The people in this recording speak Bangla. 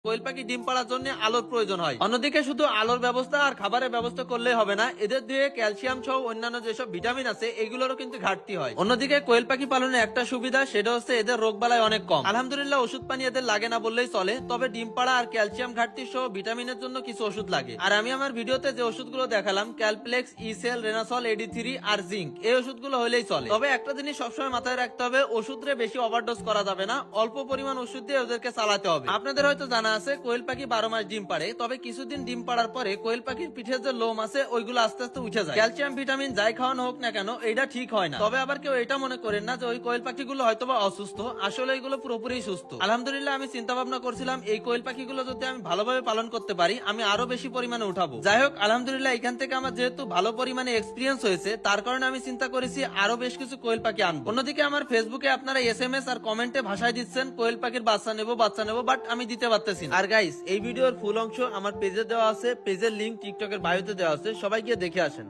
কোয়েল পাখি ডিম পাড়ার জন্য আলোর প্রয়োজন হয়। অন্যদিকে শুধু আলোর ব্যবস্থা আর খাবারের ব্যবস্থা করলেই হবে না, এদের দিয়ে ক্যালসিয়াম সহ অন্যান্য যেসব ভিটামিন আছে এগুলোরও কিন্তু ঘাটতি হয়। অন্যদিকে কোয়েল পাখি পালনের একটা সুবিধা, সেটা হচ্ছে এদের রোগ বালাই অনেক কম। আলহামদুলিল্লাহ ওষুধ পানি এদের লাগে না বললেই চলে, তবে ডিম পাড়া আর ক্যালসিয়াম ঘাটতি সহ ভিটামিনের জন্য কিছু ওষুধ লাগে। আর আমি আমার ভিডিওতে যে ওষুধগুলো দেখালাম, ক্যালপ্লেক্স, ইসেল, রেনাসল, এডি3 আর জিঙ্ক, এই ওষুধগুলো হলেই চলে। তবে একটা জিনিস সবসময় মাথায় রাখতে হবে, ওষুধে বেশি ওভারডোজ করা যাবে না, অল্প পরিমাণ ওষুধ দিয়ে ওদেরকে চালাতে হবে। আপনাদের হয়তো জানা আছে কোয়েল পাখি 12 মাস ডিম পাড়ে, তবে কিছুদিন ডিম পাড়ার পরে কোয়েল পাখির পিঠে যে লোম আছে ওইগুলো আস্তে আস্তে উঠে যায়। ক্যালসিয়াম ভিটামিন যাই খাওয়ানো হোক না কেন, এটা ঠিক হয় না। তবে আবার কেউ এটা মনে করেন না যে ওই কোয়েল পাখিগুলো হয়তোবা অসুস্থ, আসলে এগুলো পুরোপুরি সুস্থ। আলহামদুলিল্লাহ আমি চিন্তা ভাবনা করছিলাম এই কোয়েল পাখিগুলো যদি আমি ভালোভাবে পালন করতে পারি, আমি আরো বেশি পরিমাণে উঠাবো। যাই হোক, আলহামদুলিল্লাহ এখান থেকে আমার যেহেতু ভালো পরিমাণে এক্সপিরিয়েন্স হয়েছে, তার কারণে আমি চিন্তা করেছি আরো বেশ কিছু কোয়েল পাখি আনবো। অন্যদিকে আমার ফেসবুকে আপনারা SMS আর কমেন্টে ভাষায় দিচ্ছেন কোয়েল পাখির বাচ্চা নেবো, বাট আমি দিতে পারতেছি না। আর গাইস, এই ভিডিওর ফুল অংশ আমার পেজে দেওয়া আছে, পেজের লিংক টিকটকের বায়োতে দেওয়া আছে, সবাই গিয়ে দেখে আসেন।